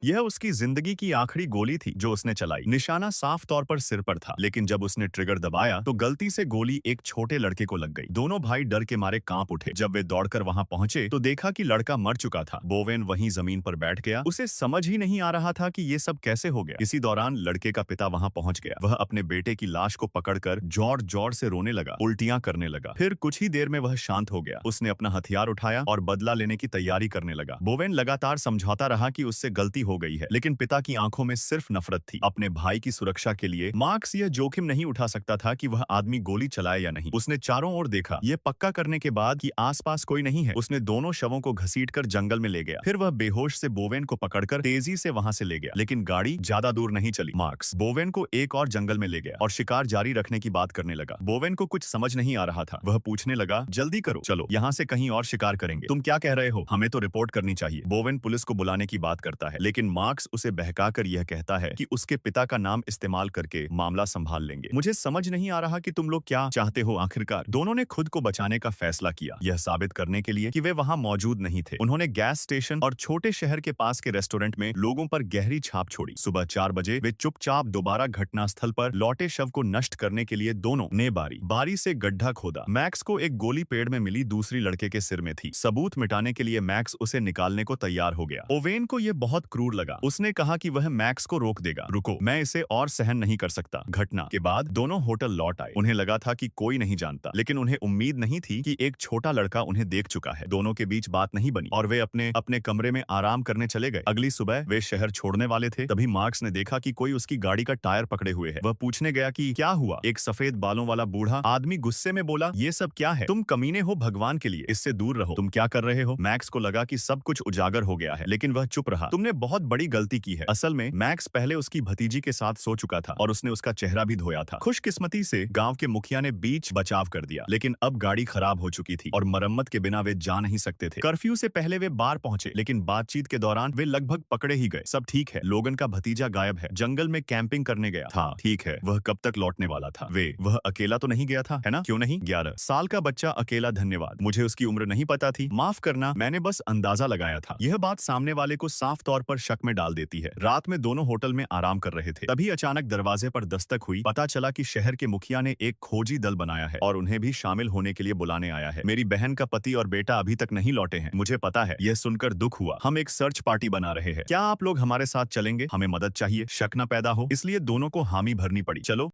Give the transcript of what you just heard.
यह उसकी जिंदगी की आखिरी गोली थी जो उसने चलाई। निशाना साफ तौर पर सिर पर था, लेकिन जब उसने ट्रिगर दबाया तो गलती से गोली एक छोटे लड़के को लग गई। दोनों भाई डर के मारे कांप उठे। जब वे दौड़कर वहां पहुंचे तो देखा कि लड़का मर चुका था। बोवेन वहीं जमीन पर बैठ गया। उसे समझ ही नहीं आ रहा था कि ये सब कैसे हो गया। इसी दौरान लड़के का पिता वहां पहुंच गया। वह अपने बेटे की लाश को पकड़कर जोर जोर से रोने लगा, उल्टियां करने लगा। फिर कुछ ही देर में वह शांत हो गया। उसने अपना हथियार उठाया और बदला लेने की तैयारी करने लगा। बोवेन लगातार समझौता रहा कि उससे गलती हो गई है, लेकिन पिता की आंखों में सिर्फ नफरत थी। अपने भाई की सुरक्षा के लिए मार्क्स यह जोखिम नहीं उठा सकता था कि वह आदमी गोली चलाए या नहीं। उसने चारों ओर देखा, यह पक्का करने के बाद कि आसपास कोई नहीं है। उसने दोनों शवों को घसीटकर जंगल में ले गया। फिर वह बेहोश से बोवेन को पकड़कर तेजी से वहां से ले गया, लेकिन गाड़ी ज्यादा दूर नहीं चली। मार्क्स बोवेन को एक और जंगल में ले गया और शिकार जारी रखने की बात करने लगा। बोवेन को कुछ समझ नहीं आ रहा था। वह पूछने लगा, जल्दी करो, चलो यहाँ से कहीं और शिकार करेंगे। तुम क्या कह रहे हो? हमें तो रिपोर्ट करनी चाहिए। बोवेन पुलिस को बुलाने की बात करता है, लेकिन मार्क्स उसे बहकाकर यह कहता है कि उसके पिता का नाम इस्तेमाल करके मामला संभाल लेंगे। मुझे समझ नहीं आ रहा कि तुम लोग क्या चाहते हो। आखिरकार दोनों ने खुद को बचाने का फैसला किया, यह साबित करने के लिए कि वे वहां मौजूद नहीं थे। उन्होंने गैस स्टेशन और छोटे शहर के पास के रेस्टोरेंट में लोगों पर गहरी छाप छोड़ी। सुबह 4 बजे वे चुपचाप दोबारा घटनास्थल पर लौटे। शव को नष्ट करने के लिए दोनों ने बारी से गड्ढा खोदा। मैक्स को एक गोली पेड़ में मिली, दूसरी लड़के के सिर में थी। सबूत मिटाने के लिए मैक्स उसे निकालने को तैयार हो गया। ओवेन को यह बहुत क्रूर लगा। उसने कहा कि वह मैक्स को रोक देगा। रुको, मैं इसे और सहन नहीं कर सकता। घटना के बाद दोनों होटल लौट आए। उन्हें लगा था कि कोई नहीं जानता, लेकिन उन्हें उम्मीद नहीं थी कि एक छोटा लड़का उन्हें देख चुका है। दोनों के बीच बात नहीं बनी और वे अपने अपने कमरे में आराम करने चले गए। अगली सुबह वे शहर छोड़ने वाले थे, तभी मार्क्स ने देखा कि कोई उसकी गाड़ी का टायर पकड़े हुए है। वह पूछने गया कि क्या हुआ। एक सफेद बालों वाला बूढ़ा आदमी गुस्से में बोला, ये सब क्या है? तुम कमीने हो, भगवान के लिए इससे दूर रहो। तुम क्या कर रहे हो? मैक्स को लगा कि सब कुछ उजागर हो गया है, लेकिन वह चुप रहा। तुमने बहुत बड़ी गलती की है। असल में मैक्स पहले उसकी भतीजी के साथ सो चुका था और उसने उसका चेहरा भी धोया था। खुशकिस्मती से गांव के मुखिया ने बीच बचाव कर दिया, लेकिन अब गाड़ी खराब हो चुकी थी और मरम्मत के बिना वे जा नहीं सकते थे। कर्फ्यू से पहले वे बार पहुंचे, लेकिन बातचीत के दौरान वे लगभग पकड़े ही गए। सब ठीक है, लोगन का भतीजा गायब है, जंगल में कैंपिंग करने गया था। ठीक है, वह कब तक लौटने वाला था? वह अकेला तो नहीं गया था, है ना? क्यों नहीं? 11 साल का बच्चा अकेला? धन्यवाद, मुझे उसकी उम्र नहीं पता थी, माफ करना, मैंने बस अंदाजा लगाया था। यह बात सामने वाले को साफ तौर पर शक में डाल देती है। रात में दोनों होटल में आराम कर रहे थे, तभी अचानक दरवाजे पर दस्तक हुई। पता चला कि शहर के मुखिया ने एक खोजी दल बनाया है और उन्हें भी शामिल होने के लिए बुलाने आया है। मेरी बहन का पति और बेटा अभी तक नहीं लौटे हैं, मुझे पता है। यह सुनकर दुख हुआ। हम एक सर्च पार्टी बना रहे हैं, क्या आप लोग हमारे साथ चलेंगे? हमें मदद चाहिए, शक न पैदा हो, इसलिए दोनों को हामी भरनी पड़ी। चलो।